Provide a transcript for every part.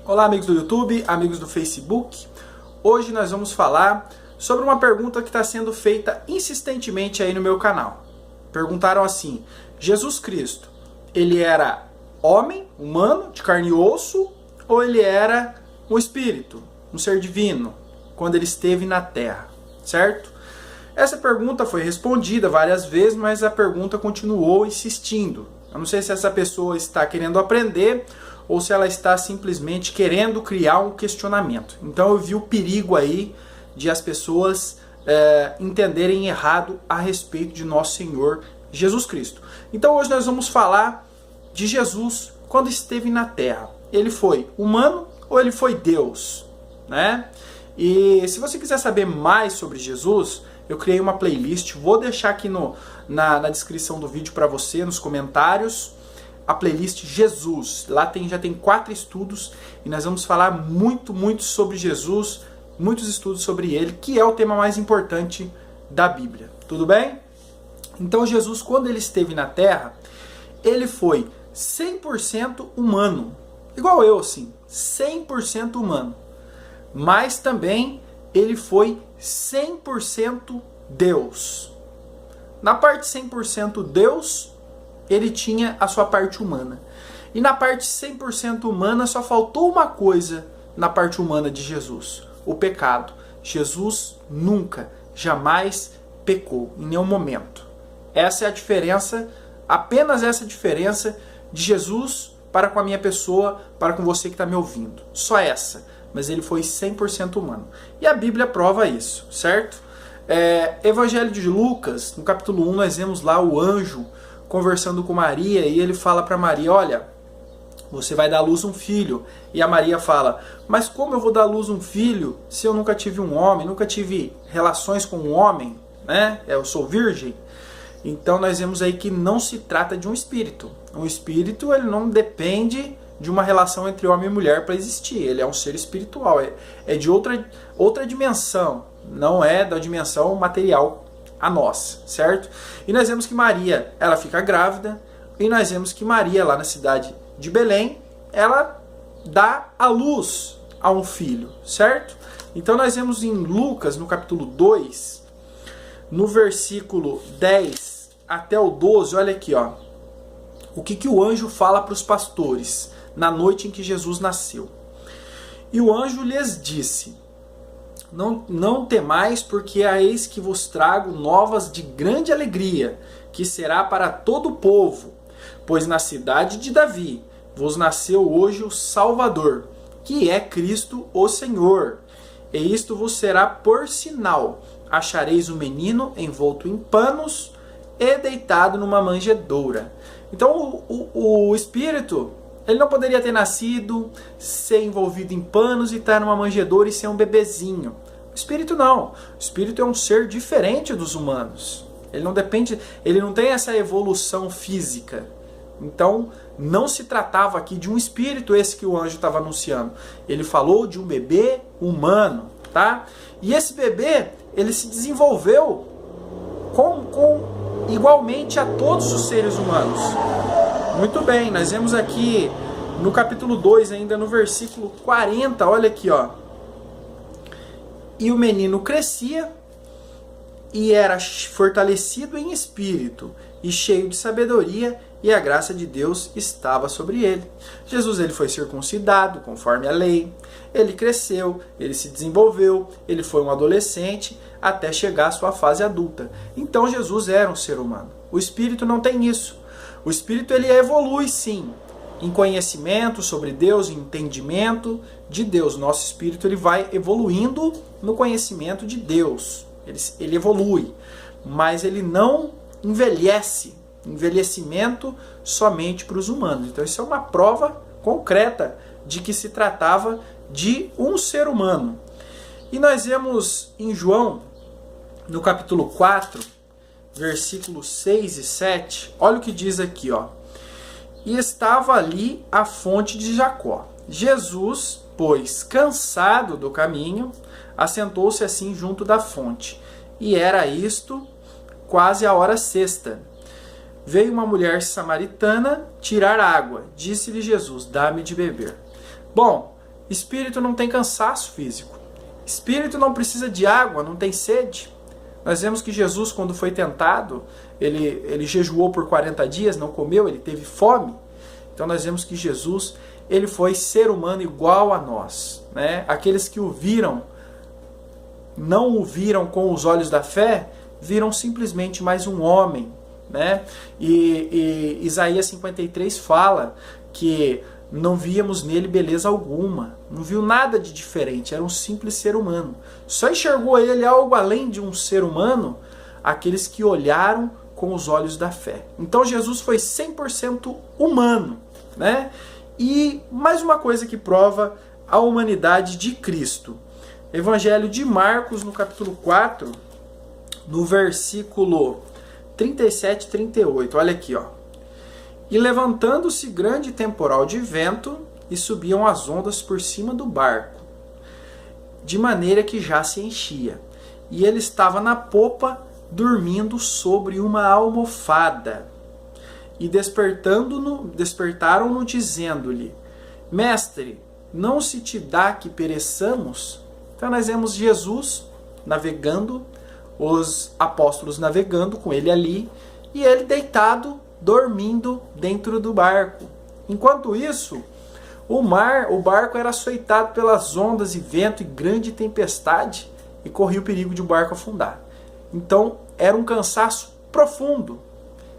Olá, amigos do YouTube, amigos do Facebook. Hoje nós vamos falar sobre uma pergunta que está sendo feita insistentemente aí no meu canal. Perguntaram assim: Jesus Cristo, ele era homem, humano, de carne e osso, ou ele era um espírito, um ser divino, quando ele esteve na Terra, certo? Essa pergunta foi respondida várias vezes, mas a pergunta continuou insistindo. Eu não sei se essa pessoa está querendo aprender ou se ela está simplesmente querendo criar um questionamento. Então eu vi o perigo aí de as pessoas entenderem errado a respeito de nosso Senhor Jesus Cristo. Então hoje nós vamos falar de Jesus quando esteve na Terra. Ele foi humano ou ele foi Deus, né? E se você quiser saber mais sobre Jesus, eu criei uma playlist, vou deixar aqui na descrição do vídeo para você, nos comentários, a playlist Jesus. Lá já tem 4 estudos e nós vamos falar muito sobre Jesus, muitos estudos sobre ele, que é o tema mais importante da Bíblia. Tudo bem? Então Jesus, quando ele esteve na Terra, ele foi 100% humano, igual eu assim, 100% humano. Mas também ele foi 100% Deus. Na parte 100% Deus, ele tinha a sua parte humana. E na parte 100% humana só faltou uma coisa na parte humana de Jesus: o pecado. Jesus nunca, jamais pecou, em nenhum momento. Essa é a diferença, apenas essa diferença de Jesus para com a minha pessoa, para com você que está me ouvindo. Só essa. Mas ele foi 100% humano. E a Bíblia prova isso, certo? Evangelho de Lucas, no capítulo 1, nós vemos lá o anjo conversando com Maria, e ele fala para Maria: olha, você vai dar à luz um filho. E a Maria fala: mas como eu vou dar à luz um filho se eu nunca tive um homem, nunca tive relações com um homem, né? Eu sou virgem. Então nós vemos aí que não se trata de um espírito. Um espírito, ele não depende de uma relação entre homem e mulher para existir. Ele é um ser espiritual, é de outra dimensão, não é da dimensão material a nossa, certo? E nós vemos que Maria, ela fica grávida, e nós vemos que Maria, lá na cidade de Belém, ela dá à luz a um filho, certo? Então nós vemos em Lucas, no capítulo 2, no versículo 10 até o 12, olha aqui, ó, o que o anjo fala para os pastores na noite em que Jesus nasceu. E o anjo lhes disse: não temais, porque eis que vos trago novas de grande alegria, que será para todo o povo. Pois na cidade de Davi vos nasceu hoje o Salvador, que é Cristo o Senhor. E isto vos será por sinal: achareis o menino envolto em panos e deitado numa manjedoura. Então o Espírito, ele não poderia ter nascido, ser envolvido em panos e estar numa manjedoura e ser um bebezinho. O Espírito não. O Espírito é um ser diferente dos humanos. Ele não depende, ele não tem essa evolução física. Então, não se tratava aqui de um espírito esse que o anjo estava anunciando. Ele falou de um bebê humano, tá? E esse bebê, ele se desenvolveu igualmente a todos os seres humanos. Muito bem, nós vemos aqui no capítulo 2, ainda no versículo 40, olha aqui, ó. E o menino crescia e era fortalecido em espírito e cheio de sabedoria, e a graça de Deus estava sobre ele. Jesus, ele foi circuncidado conforme a lei, ele cresceu, ele se desenvolveu, ele foi um adolescente até chegar à sua fase adulta. Então Jesus era um ser humano. O espírito não tem isso. O espírito, ele evolui sim, em conhecimento sobre Deus, em entendimento de Deus. Nosso espírito, ele vai evoluindo no conhecimento de Deus. Ele evolui, mas ele não envelhece. Envelhecimento somente para os humanos. Então isso é uma prova concreta de que se tratava de um ser humano. E nós vemos em João, no capítulo 4, versículos 6 e 7, olha o que diz aqui, ó. E estava ali a fonte de Jacó. Jesus, pois, cansado do caminho, assentou-se assim junto da fonte. E era isto quase a hora sexta. Veio uma mulher samaritana tirar água. Disse-lhe Jesus: dá-me de beber. Bom, Espírito não tem cansaço físico. Espírito não precisa de água, não tem sede. Nós vemos que Jesus, quando foi tentado, ele jejuou por 40 dias, não comeu, ele teve fome. Então nós vemos que Jesus, ele foi ser humano igual a nós, né? Aqueles que o viram, não o viram com os olhos da fé, viram simplesmente mais um homem, né? E Isaías 53 fala que não víamos nele beleza alguma, não viu nada de diferente, era um simples ser humano. Só enxergou ele algo além de um ser humano aqueles que olharam com os olhos da fé. Então Jesus foi 100% humano, né? E mais uma coisa que prova a humanidade de Cristo. Evangelho de Marcos, no capítulo 4, no versículo 37 e 38. Olha aqui, ó. E levantando-se grande temporal de vento, e subiam as ondas por cima do barco, de maneira que já se enchia. E ele estava na popa, dormindo sobre uma almofada. E despertaram-no, dizendo-lhe: Mestre, não se te dá que pereçamos? Então nós vemos Jesus navegando, os apóstolos navegando com ele ali, e ele deitado, dormindo dentro do barco. Enquanto isso, o barco era açoitado pelas ondas e vento e grande tempestade, e corria o perigo de o barco afundar. Então era um cansaço profundo.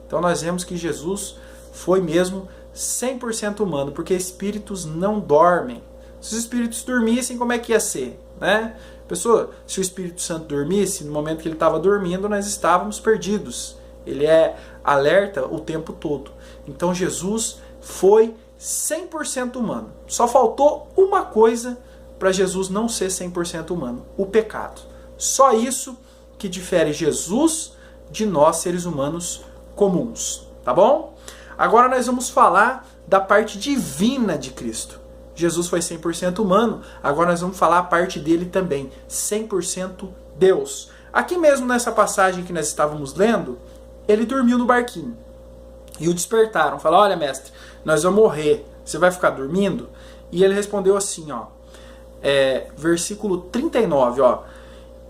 Então nós vemos que Jesus foi mesmo 100% humano, porque espíritos não dormem. Se os espíritos dormissem, como é que ia ser, né? Pessoa, se o Espírito Santo dormisse, no momento que ele estava dormindo, nós estávamos perdidos. Ele é alerta o tempo todo. Então Jesus foi 100% humano. Só faltou uma coisa para Jesus não ser 100% humano: o pecado. Só isso que difere Jesus de nós, seres humanos comuns. Tá bom? Agora nós vamos falar da parte divina de Cristo. Jesus foi 100% humano, agora nós vamos falar a parte dele também, 100% Deus. Aqui mesmo nessa passagem que nós estávamos lendo, ele dormiu no barquinho. E o despertaram, falaram: olha, mestre, nós vamos morrer, você vai ficar dormindo? E ele respondeu assim, ó, versículo 39, ó.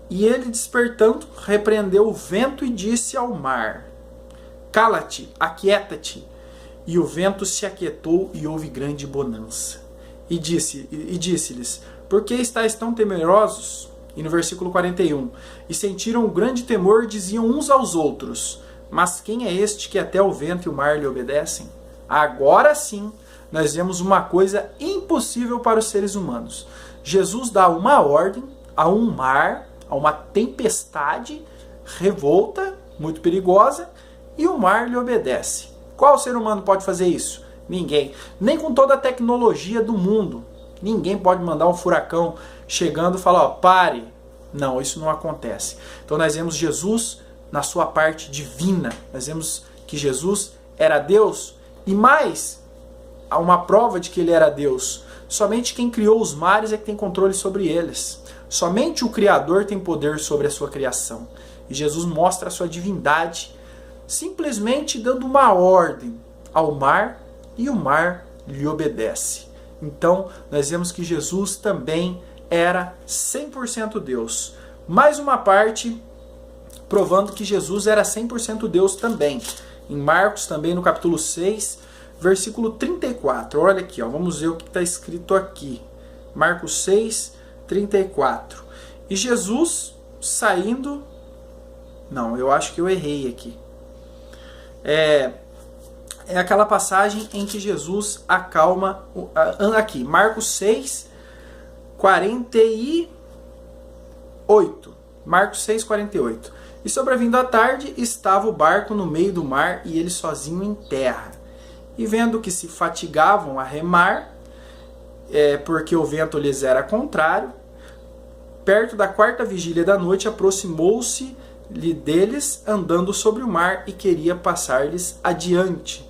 E ele, despertando, repreendeu o vento e disse ao mar: cala-te, aquieta-te. E o vento se aquietou e houve grande bonança. E disse-lhes: por que estáis tão temerosos? E no versículo 41, e sentiram um grande temor e diziam uns aos outros: mas quem é este que até o vento e o mar lhe obedecem? Agora sim, nós vemos uma coisa impossível para os seres humanos. Jesus dá uma ordem a um mar, a uma tempestade revolta, muito perigosa, e o mar lhe obedece. Qual ser humano pode fazer isso? Ninguém. Nem com toda a tecnologia do mundo. Ninguém pode mandar um furacão chegando e falar: ó, pare. Não, isso não acontece. Então nós vemos Jesus na sua parte divina. Nós vemos que Jesus era Deus. E mais, há uma prova de que ele era Deus. Somente quem criou os mares é que tem controle sobre eles. Somente o Criador tem poder sobre a sua criação. E Jesus mostra a sua divindade simplesmente dando uma ordem ao mar, e o mar lhe obedece. Então, nós vemos que Jesus também era 100% Deus. Mais uma parte provando que Jesus era 100% Deus também. Em Marcos, também no capítulo 6, versículo 34. Olha aqui, ó, vamos ver o que está escrito aqui. Marcos 6, 34. E Jesus saindo... Não, eu acho que eu errei aqui. É aquela passagem em que Jesus acalma... Aqui, Marcos 6, 48. Marcos 6, 48. E sobrevindo à tarde, estava o barco no meio do mar e ele sozinho em terra. E vendo que se fatigavam a remar, porque o vento lhes era contrário, perto da quarta vigília da noite, aproximou-se-lhe deles, andando sobre o mar, e queria passar-lhes adiante.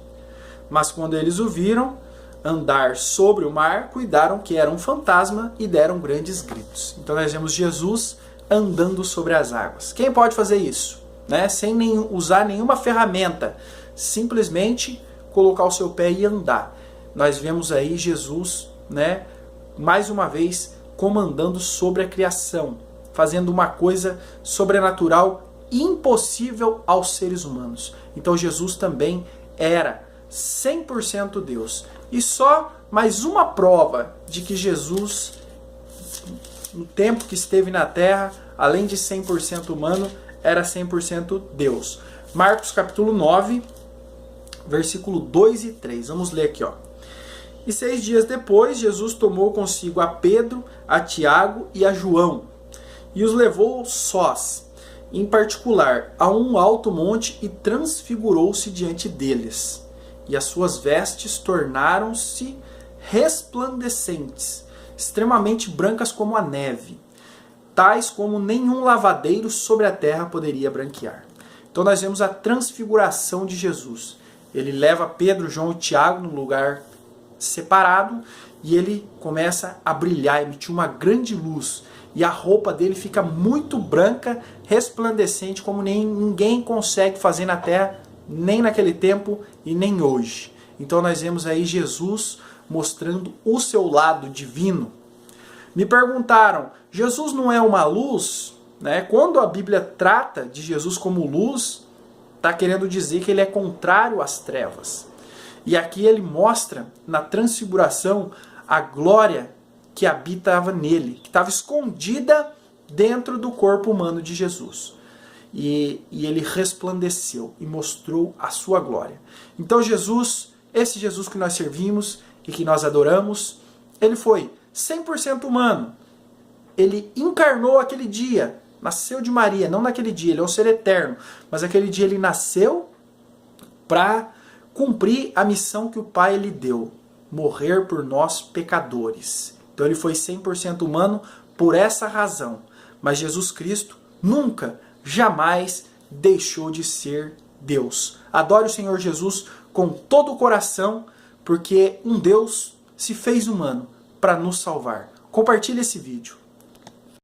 Mas quando eles o viram andar sobre o mar, cuidaram que era um fantasma e deram grandes gritos. Então nós vemos Jesus andando sobre as águas. Quem pode fazer isso? Né? Sem usar nenhuma ferramenta. Simplesmente colocar o seu pé e andar. Nós vemos aí Jesus, né, mais uma vez comandando sobre a criação, fazendo uma coisa sobrenatural impossível aos seres humanos. Então Jesus também era 100% Deus. E só mais uma prova de que Jesus, no tempo que esteve na Terra, além de 100% humano, era 100% Deus. Marcos capítulo 9, versículo 2 e 3. Vamos ler aqui, ó. E 6 dias depois, Jesus tomou consigo a Pedro, a Tiago e a João, e os levou sós, em particular, a um alto monte, e transfigurou-se diante deles. E as suas vestes tornaram-se resplandecentes, extremamente brancas como a neve, tais como nenhum lavadeiro sobre a terra poderia branquear. Então nós vemos a transfiguração de Jesus. Ele leva Pedro, João e Tiago num lugar separado e ele começa a brilhar, emitir uma grande luz. E a roupa dele fica muito branca, resplandecente, como ninguém consegue fazer na terra, nem naquele tempo e nem hoje. Então nós vemos aí Jesus mostrando o seu lado divino. Me perguntaram, Jesus não é uma luz? Né? Quando a Bíblia trata de Jesus como luz, está querendo dizer que ele é contrário às trevas. E aqui ele mostra na transfiguração a glória que habitava nele, que estava escondida dentro do corpo humano de Jesus. E ele resplandeceu e mostrou a sua glória. Então Jesus, esse Jesus que nós servimos e que nós adoramos, ele foi 100% humano. Ele encarnou aquele dia, nasceu de Maria, não naquele dia, ele é um ser eterno, mas aquele dia ele nasceu para cumprir a missão que o Pai lhe deu, morrer por nós pecadores. Então ele foi 100% humano por essa razão. Mas Jesus Cristo nunca, jamais deixou de ser Deus. Adore o Senhor Jesus com todo o coração, porque um Deus se fez humano para nos salvar. Compartilhe esse vídeo.